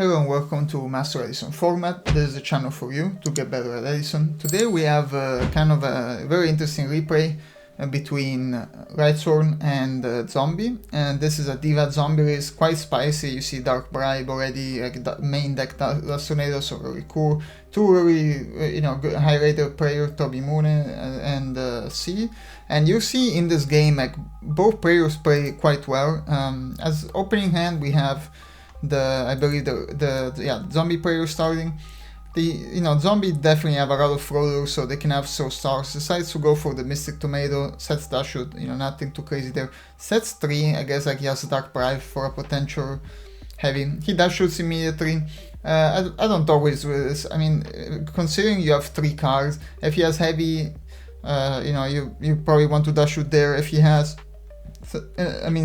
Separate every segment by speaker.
Speaker 1: Hello and welcome to Master Edison Format. This is a channel for you to get better at Edison. Today we have kind of a very interesting replay between Lightsworn and Zombie. And this is a Diva Zombie. It's quite spicy. You see Dark Bribe already, like the main deck Last Tornado, so very cool. Two really, good high rated players, Toby Moon and C. And you see in this game, like both players play quite well. As opening hand, we have I believe the zombie player starting. Zombie definitely have a lot of floaters, so they can have so stars. Decides to go for the Mystic Tomato, sets dash shoot, nothing too crazy there. Sets 3, I guess, like he has a Dark Bribe for a potential heavy. He dash shoots immediately. I don't always do this. I mean, considering you have 3 cards, if he has heavy, you probably want to dash shoot there. If he has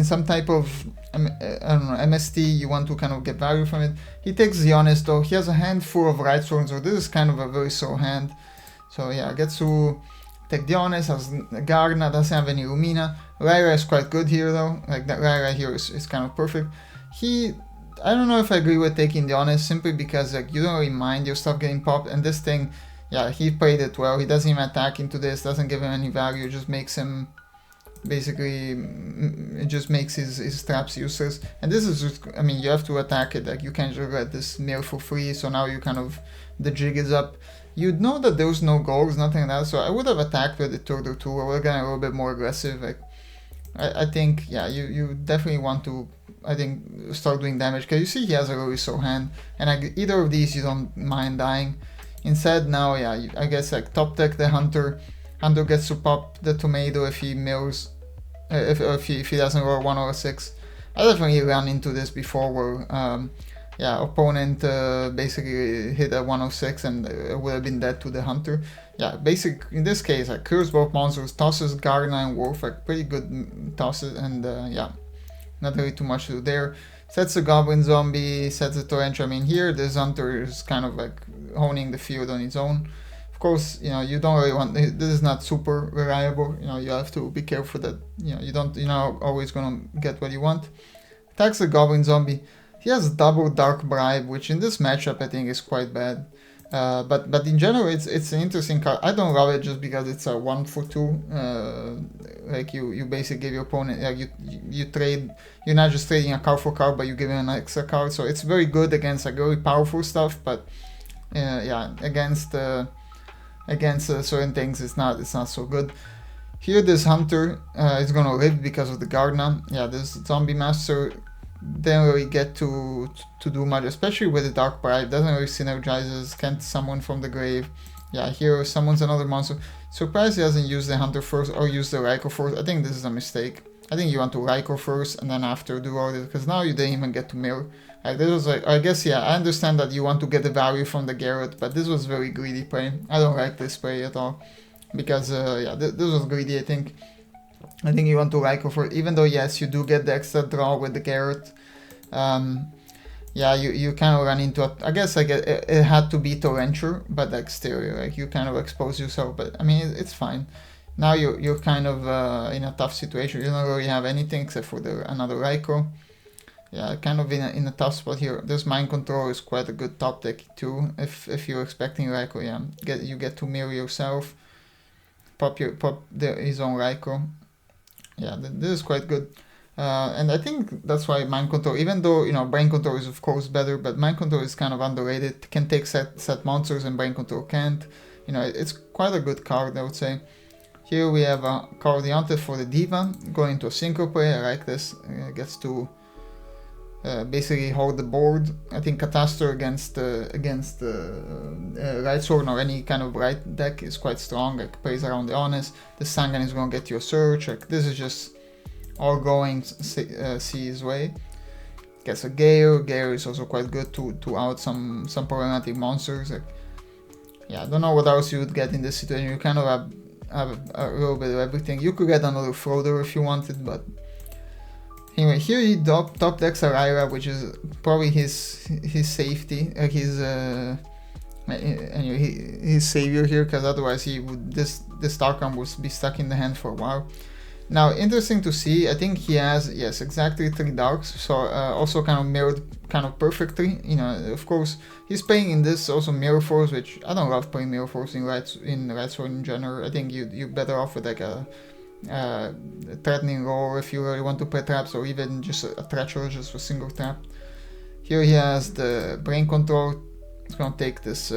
Speaker 1: some type of, I don't know, MST, you want to kind of get value from it. He takes the Honest though. He has a handful of Lightsworn, so this is kind of a very slow hand. So yeah, gets to take the Honest, has Garna, doesn't have any Lumina. Lyra is quite good here though, like that Lyra here is kind of perfect. I don't know if I agree with taking the Honest, simply because like you don't really mind your stuff getting popped, and this thing, yeah, he played it well. He doesn't even attack into this, doesn't give him any value, just makes him basically, it just makes his traps useless. And this is just, I mean, you have to attack it, like you can't just let this mill for free, so now you kind of, the jig is up. You'd know that there was no goals, nothing like that, so I would have attacked with the turtle or 2, I would have gotten a little bit more aggressive. Like I think, yeah, you definitely want to, I think, start doing damage, because you see he has a really slow hand, and like, either of these you don't mind dying. Instead now, yeah, I guess like top deck the Hunter. Hunter gets to pop the Tomato if he mills, if he doesn't roll 1 or 6. I definitely ran into this before where opponent basically hit a 106 and would have been dead to the Hunter. Yeah, basically in this case, like clears both monsters, tosses Garna and Wolf, like pretty good tosses, and not really too much to do there. Sets a Goblin Zombie, sets a Torrential. I mean, here this Hunter is kind of like honing the field on its own. Of course, you don't really want, this is not super reliable, you have to be careful that, you're not always gonna get what you want. Attacks the Goblin Zombie. He has double Dark Bribe, which in this matchup I think is quite bad. But in general, it's an interesting card. I don't love it just because it's a 1 for 2. Like you basically give your opponent, like you trade, you're not just trading a card for card, but you give him an extra card. So it's very good against like really powerful stuff, but against certain things it's not so good. Here this Hunter is gonna live because of the Garna. Yeah, this Zombie Master didn't really get to do much, especially with the Dark Bribe. Doesn't really synergizes, can't summon from the grave. Yeah, here summons another monster. Surprised he doesn't use the Hunter first or use the Raikou first. I think this is a mistake. I think you want to Raikou first and then after do all this, because now you didn't even get to mill. Like this was like, I guess, yeah, I understand that you want to get the value from the Garrett, but this was very greedy play. I don't like this play at all, because this was greedy. I think you want to Raikou for, even though yes, you do get the extra draw with the Garrett. You kind of run into I guess like it had to be Torrential, but like still, like you kind of expose yourself. But I mean, it's fine. Now you're kind of in a tough situation. You don't really have anything except for another Raikou. Yeah, kind of in a tough spot here. This Mind Control is quite a good top deck too. If you're expecting Raikou, yeah, you get to mirror yourself, pop his own Raikou. Yeah, this is quite good. And I think that's why Mind Control, even though Brain Control is of course better, but Mind Control is kind of underrated. It can take set monsters and Brain Control can't. It's quite a good card, I would say. Here we have a card the Haunted for the Diva, going to a Synchro play. I like this. Gets to basically hold the board. I think Catastrophe against Lightsworn or any kind of bright deck is quite strong. Like plays around the Honest. The Sangan is going to get you a search. Like this is just all going see his way. Gets a Gale. Gale is also quite good to out some problematic monsters. Like, yeah, I don't know what else you would get in this situation. You kind of have a little bit of everything. You could get another Floater if you wanted, but anyway, here he top decks Lyra, which is probably his safety, like his savior here, because otherwise he would this Starcom would be stuck in the hand for a while. Now, interesting to see, I think he has, yes, exactly 3 darks, so also kind of mirrored kind of perfectly. You know, of course, he's playing in this also Mirror Force, which I don't love playing Mirror Force in Lightsworn in general. I think you're better off with like a threatening roll if you really want to play traps, or even just a treacherous just for single tap. Here he has the brain control. It's gonna take this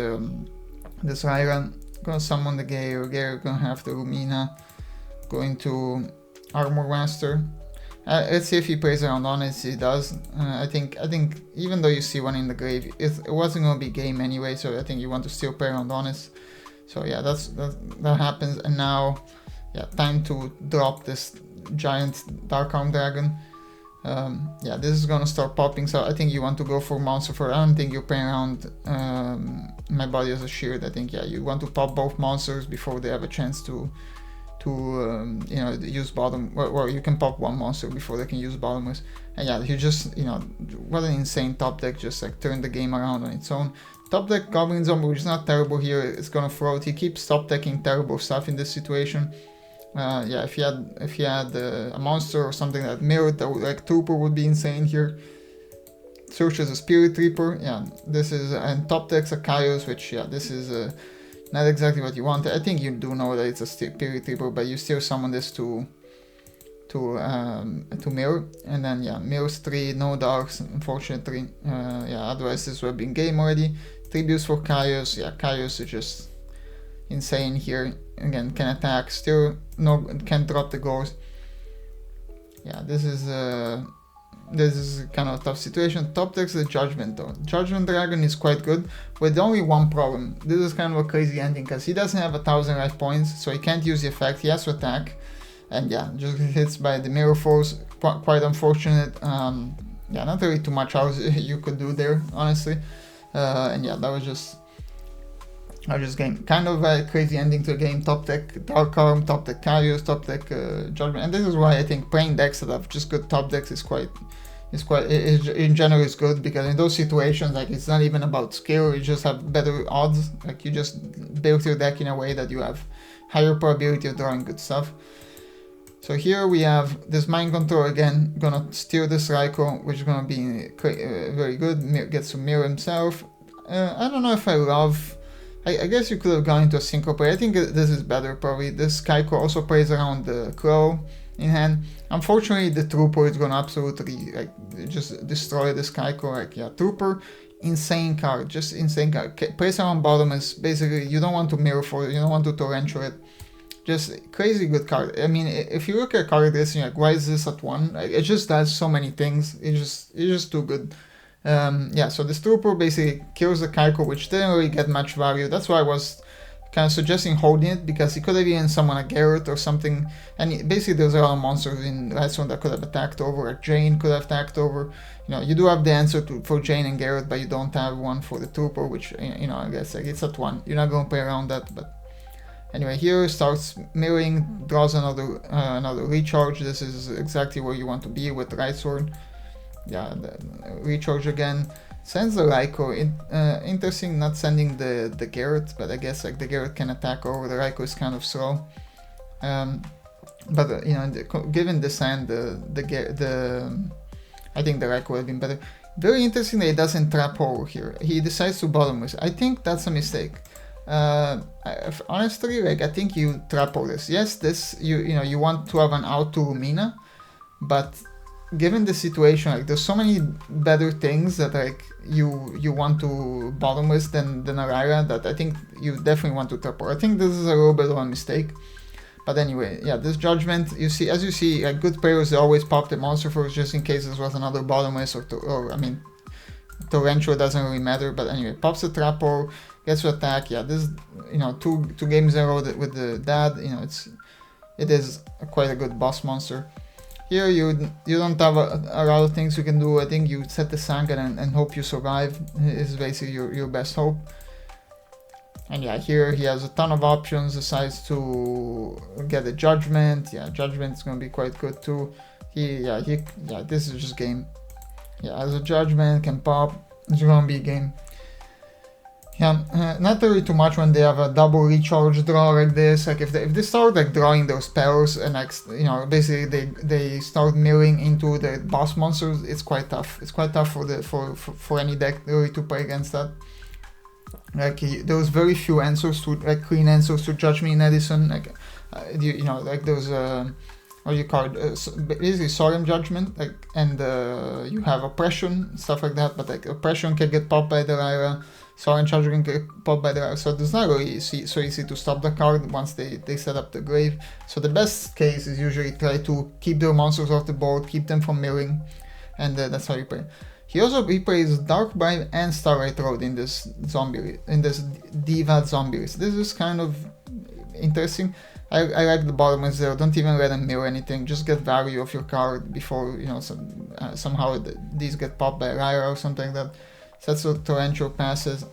Speaker 1: this Ryran, gonna summon the Gale, gonna have the Lumina, going to Armor Master. Let's see if he plays around on it. He does. I think even though you see one in the grave, it wasn't gonna be game anyway. So I think you want to still play around honest. So yeah, that happens. And now, yeah, time to drop this giant Dark Arm Dragon. Yeah, this is gonna start popping. So I think you want to go for monster for. I don't think you're playing around my body as a shield. I think, yeah, you want to pop both monsters before they have a chance to you know, use bottom. Well, you can pop one monster before they can use bottomless. And yeah, you just, you know, what an insane top deck, just like turn the game around on its own. Top deck Goblin Zombie, which is not terrible here, it's gonna throw it. He keeps top decking terrible stuff in this situation. Yeah, if he had a monster or something that mirrored, that would, like Trooper would be insane here. Searches a Spirit Reaper, yeah, this is, and top decks a Kaios, which, yeah, this is not exactly what you want. I think you do know that it's a Spirit Reaper, but you still summon this to mirror, and then yeah, mirrors 3, no darks, unfortunately. Yeah, otherwise this would have been game already. Tributes for Kaios, yeah, Kaios is just insane here. Again, can attack, still no, can't drop the ghost. Yeah, this is kind of a tough situation. Top decks the Judgment though. Judgment Dragon is quite good, with only one problem. This is kind of a crazy ending, because he doesn't have 1000 life points, so he can't use the effect. He has to attack, and yeah, just hits by the Mirror Force. Quite unfortunate. Yeah, not really too much else you could do there, honestly. And yeah, that was just game. Kind of a crazy ending to the game. Top deck Dark Arm, top deck Kaios, top deck Judgment, and this is why I think playing decks that have just good top decks is in general is good, because in those situations, like, it's not even about skill, you just have better odds. Like, you just build your deck in a way that you have higher probability of drawing good stuff. So here we have this Mind Control again, gonna steal this Raikou, which is gonna be very good. Gets to mirror himself. I don't know if I love. I guess you could have gone into a Synchro play. I think this is better probably. This Kaiko also plays around the Crow in hand. Unfortunately, the Trooper is gonna absolutely, like, just destroy this Kaiko. Like, yeah, Trooper, insane card, just insane card. Plays around bottom is basically, you don't want to mirror for it, you don't want to torrential it. Just crazy good card. I mean, if you look at a card like this, you're like, why is this at 1? Like, it just does so many things. It's just too good. Yeah, so this Trooper basically kills the Kaiko, which didn't really get much value. That's why I was kind of suggesting holding it, because he could have even summoned a Garrett or something. And basically, there's a lot of monsters in Lightsworn that could have attacked over. A Jane could have attacked over. You know, you do have the answer for Jane and Garrett, but you don't have one for the Trooper, which, you know, I guess, like, it's at 1. You're not going to play around that, but anyway, here starts mirroring, draws another recharge. This is exactly where you want to be with Lightsworn. Yeah, the recharge again. Sends the Raikou. Interesting not sending the Garrett, but I guess, like, the Garrett can attack over. The Raikou is kind of slow. But you know, given this hand, I think the Raikou would have been better. Very interesting that he doesn't trap over here. He decides to bottomless. I think that's a mistake. Honestly, like, I think you trap over this. Yes, this you know you want to have an out to Lumina, but given the situation, like, there's so many better things that, like, you want to bottomless than Araya, that I think you definitely want to trap over. I think this is a little bit of a mistake. But anyway, yeah, this Judgment, as you see, like, good players, they always pop the monster first just in case this was another bottomless or I mean, torrential doesn't really matter. But anyway, pops the Trapper, gets to attack. Yeah, this, you know, two games in a row with the dad. You know, it is quite a good boss monster. Here you don't have a lot of things you can do. I think you set the Sangan and hope you survive. Is basically your best hope. And yeah, here he has a ton of options. Decides to get a Judgment. Yeah, Judgment is gonna be quite good too. This is just game. Yeah, as a Judgment can pop, it's gonna be a game. Yeah, not really too much when they have a double recharge draw like this. Like if they start like drawing those spells and like basically they start milling into the boss monsters, it's quite tough. It's quite tough for any deck really to play against that. Like there was very few answers to like clean answers to Judge Me in Edison. Like like those what you call it, basically solemn judgment, like, and you have oppression, stuff like that. But like oppression can get popped by the Lyra. Solemn judgment can get popped by the Lyra. So it's not really so easy to stop the card once they set up the grave. So the best case is usually try to keep their monsters off the board, keep them from milling, and that's how you play. He plays Dark Bribe and Starlight Road in this Diva Zombie list. This is kind of interesting. I like the bottom is there. Don't even let them mill anything. Just get value of your card before somehow these get popped by Lyra or something like that. Sets of torrential passes.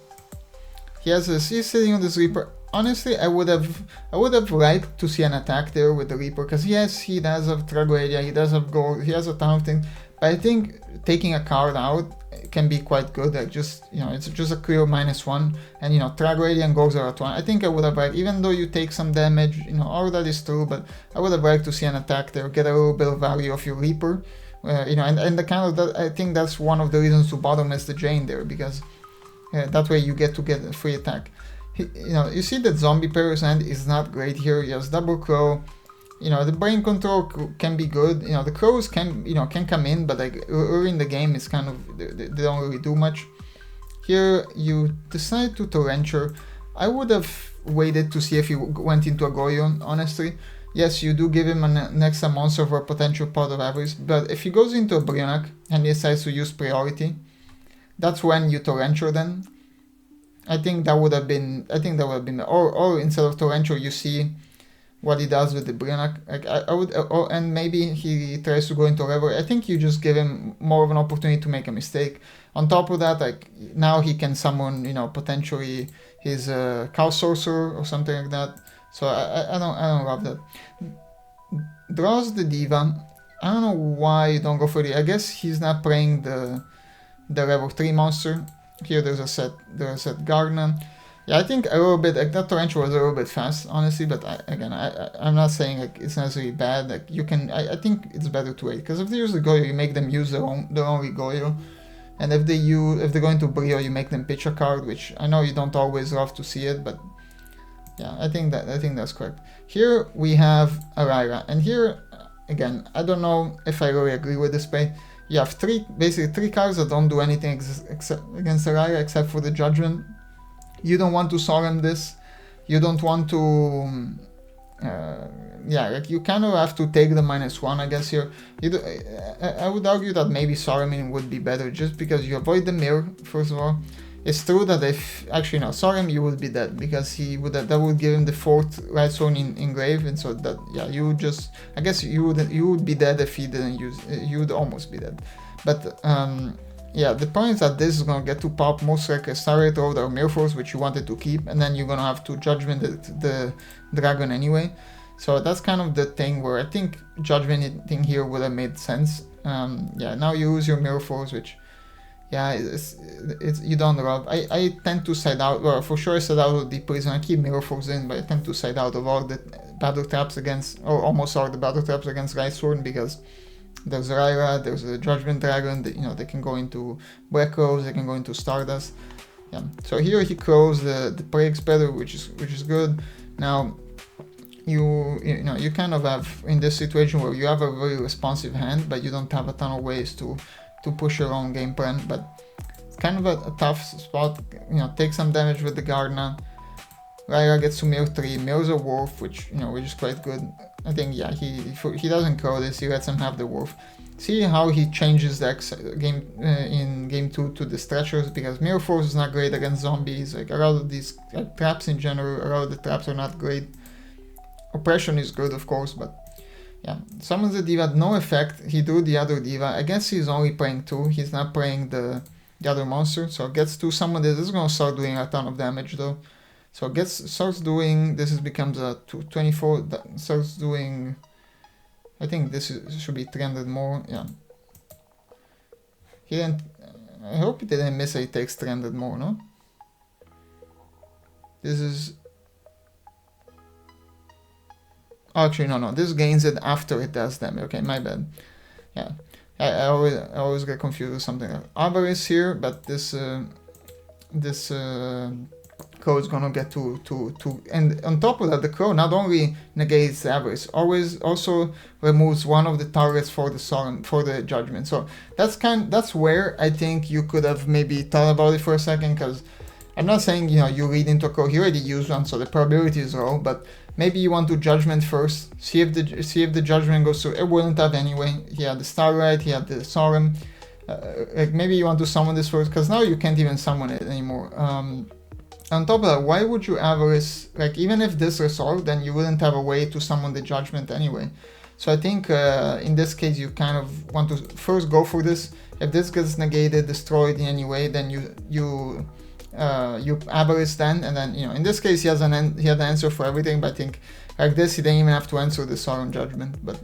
Speaker 1: He's sitting on this Reaper. Honestly, I would have liked to see an attack there with the Reaper, because yes, he does have Tragoedia, he does have gold, he has a ton of things. But I think taking a card out can be quite good. Like it's just a clear -1, and Tragoedia and goals are at 1. I think I would have liked, even though you take some damage, all that is true, but I would have liked to see an attack there, get a little bit of value of your Reaper. And the kind of that, I think that's one of the reasons to bottom is the Jane there, because that way you get a free attack. You see that Zombie Player's hand is not great here. He has double Crow. The brain control can be good. The crows can come in, but like early in the game, it's kind of they don't really do much. Here you decide to Torrenture. I would have waited to see if he went into a Goyo, honestly. Yes, you do give him an extra monster for a potential pot of avarice, but if he goes into a Brionac and he decides to use priority, that's when you Torrenture then. I think that would have been, or instead of Torrenture, you see what he does with the Brionac. Like I would, and maybe he tries to go into Reverie. I think you just give him more of an opportunity to make a mistake. On top of that, like now he can summon, potentially his Cow Sorcerer or something like that. So I don't love that. Draws the Diva. I don't know why you don't go for I guess he's not playing the level 3 monster. Here there's a set Gardener. Yeah, I think a little bit, like that Torrential was a little bit fast, honestly, but I'm not saying like it's necessarily bad. Like you can, I think it's better to wait, because if they use the Goyo, you make them use their only Goyo, and if they're going to Brio, you make them pitch a card, which I know you don't always love to see it, but yeah, I think that's correct. Here we have a Lyra, and here again, I don't know if I really agree with this play. You have basically three cards that don't do anything except against a Lyra except for the Judgment. You don't want to solemn this. You don't want to. Like you kind of have to take the -1, I guess here. I would argue that maybe Solemn would be better, just because you avoid the mirror. First of all, it's true that if actually no Solemn, you would be dead, because that would give him the 4th Lightsworn in grave, and so that you would just, I guess you would be dead if he didn't use. You would almost be dead, but the point is that this is gonna get to pop most likely a Starlight Road or Mirror Force, which you wanted to keep, and then you're gonna have to Judgment the dragon anyway. So that's kind of the thing where I think Judgmenting here would have made sense. Now you use your Mirror Force, which it's you don't love. I tend to side out. Well, for sure I side out of Deep Prison. I keep Mirror Force in, but I tend to side out of all the battle traps against, or almost all the battle traps against Lightsworn, because there's Lyra, there's a Judgment Dragon, they can go into Black Crows, they can go into Stardust. Yeah. So here he crows the Plague Spreader, which is good. Now you kind of have in this situation where you have a very responsive hand, but you don't have a ton of ways to push your own game plan. But it's kind of a tough spot. Take some damage with the Gardener. Lyra gets to mill 3, mills a Wolf, which is quite good. I think he doesn't crow this, he lets him have the Wolf. See how he changes the in game 2 to the Stretchers, because Mirror Force is not great against zombies. Like a lot of these traps in general, a lot of the traps are not great. Oppression is good, of course, but yeah. Summons the Diva, no effect. He drew the other Diva. I guess he's only playing 2, he's not playing the other monster, so gets to summon this. This is gonna start doing a ton of damage though. So starts doing, this becomes a 24, that starts doing, I think this should be 300 more, yeah. I hope he didn't miss it, he takes 300 more, no? This is... Actually, no, this gains it after it does damage. Okay, my bad. Yeah, I always get confused with something like Avarice here, but this crow is gonna get to and on top of that, the crow not only negates the Avarice, always also removes one of the targets for the solemn, for the judgment. So that's where I think you could have maybe thought about it for a second, because I'm not saying, you know, you read into a crow, he already used one, so the probability is low, but maybe you want to judgment first, see if the judgment goes through. It wouldn't have anyway. He had the Starlight, he had the Sorum. Like maybe you want to summon this first, because now you can't even summon it anymore. On top of that, why would you Avarice, like even if this resolved, then you wouldn't have a way to summon the judgment anyway. So I think in this case you kind of want to first go for this. If this gets negated, destroyed in any way, then you Avarice then, and then, you know, in this case he had an answer for everything, but I think like this he didn't even have to answer the Sorum judgment. But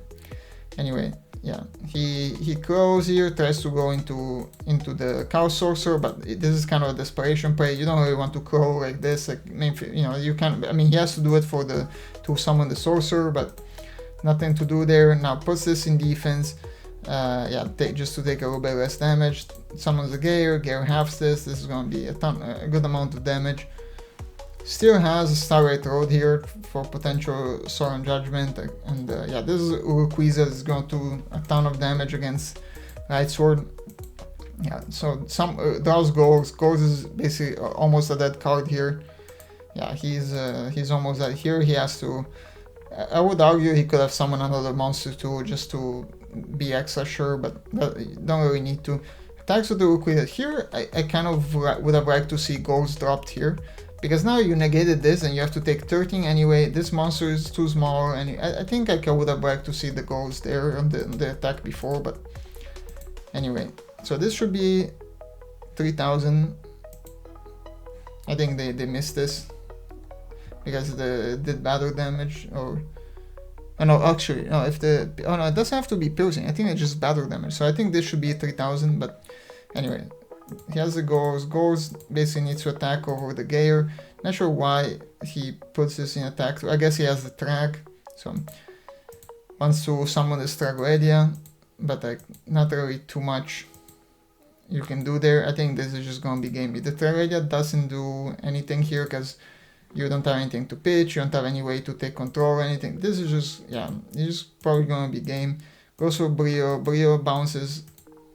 Speaker 1: anyway, yeah, he crows here, tries to go into the Cow Sorcerer, but this is kind of a desperation play. You don't really want to crow like this, like, you know, you can, I mean, he has to do it to summon the Sorcerer, but nothing to do there. Now puts this in defense. Yeah, just to take a little bit less damage. Summons the Gare halves this. This is going to be a good amount of damage. Still has a Starlight Road here for potential Sorum Judgment, and yeah, this is Urquiza is going to do a ton of damage against Lightsworn. Yeah, so draws Goals. Goals is basically almost a dead card here. Yeah, he's almost dead here. He has to. I would argue he could have summoned another monster too, just to be extra sure, but don't really need to. Attacks with the Urquiza here. I kind of would have liked to see Goals dropped here, because now you negated this and you have to take 13 anyway. This monster is too small, and I think I would have liked to see the Goals there on the attack before, but anyway. So this should be 3000. I think they missed this because it did battle damage, or oh, no, actually no, no, it doesn't have to be piercing. I think it's just battle damage, so I think this should be 3000. But anyway, he has the Goals. Goals basically needs to attack over the Gare. Not sure why he puts this in attack. I guess he has the track, so wants to summon the Stragoedia, but like not really too much you can do there. I think this is just gonna be gamey. The Tragedia doesn't do anything here because you don't have anything to pitch, you don't have any way to take control or anything. This is just, yeah, it's just probably gonna be game. Goes for Brio. Brio bounces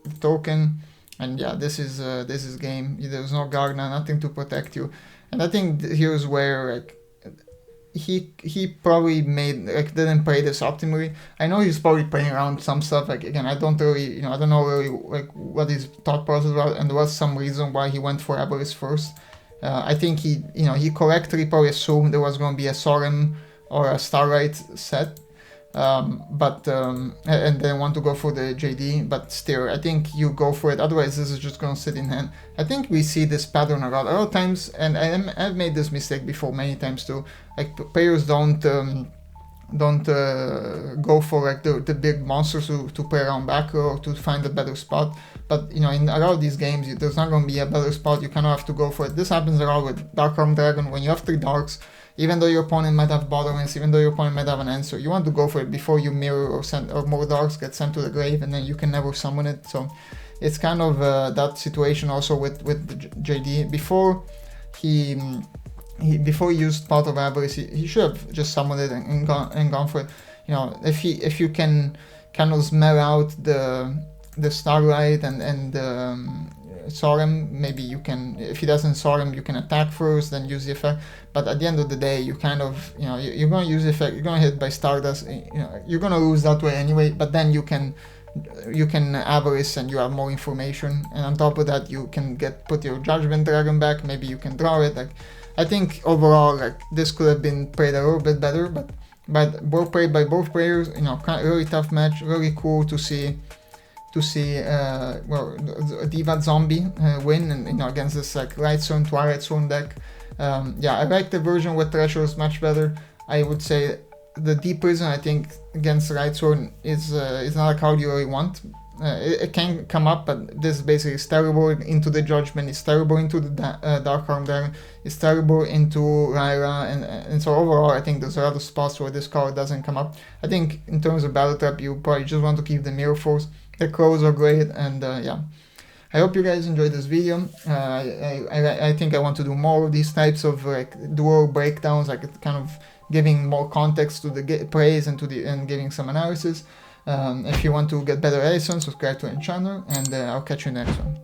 Speaker 1: the token, and yeah, this is game. There's no Gargna, nothing to protect you. And I think here's where like he probably didn't play this optimally. I know he's probably playing around some stuff. Like again, I don't really, I don't know really like what his thought process was, and there was some reason why he went for Avarice first. I think he correctly probably assumed there was going to be a Sorum or a Starlight set, and then want to go for the JD, but still, I think you go for it, otherwise this is just going to sit in hand. I think we see this pattern a lot of times, and I've made this mistake before many times too. Like players don't go for like the big monsters to play around back or to find a better spot. But in a lot of these games, there's not going to be a better spot. You kind of have to go for it. This happens a lot with Dark-Armed Dragon. When you have 3 darks, even though your opponent might have bottomless, even though your opponent might have an answer, you want to go for it before you mirror or more darks get sent to the grave, and then you can never summon it. So it's kind of that situation also with the JD. Before he used part of Avarice, he should have just summoned it and gone for it. If you can kind of smell out the Starlight and Sorum, maybe you can, if he doesn't Sorum, you can attack first, then use the effect. But at the end of the day, you kind of, you're going to use the effect, you're going to hit by Stardust, you're going to lose that way anyway, but then you can Avarice and you have more information, and on top of that, you can put your Judgment Dragon back, maybe you can draw it. Like, I think overall, like, this could have been played a little bit better, but both played by both players, really tough match, really cool to see Diva Zombie win, and against this like Lightsworn, Twilight Zone deck. Yeah, I like the version with Treasures much better. I would say the Deep Prison, I think, against Lightsworn is not a card you really want. it can come up, but this basically is terrible into the Judgment, it's terrible into the Dark Arm Dragon, it's terrible into Lyra, and so overall I think there's a lot of spots where this card doesn't come up. I think in terms of battle trap, you probably just want to keep the Mirror Force. The crows are great, and yeah. I hope you guys enjoyed this video. I think I want to do more of these types of like dual breakdowns, like kind of giving more context to the plays and giving some analysis. If you want to get better Edison, subscribe to our channel, and I'll catch you in the next one.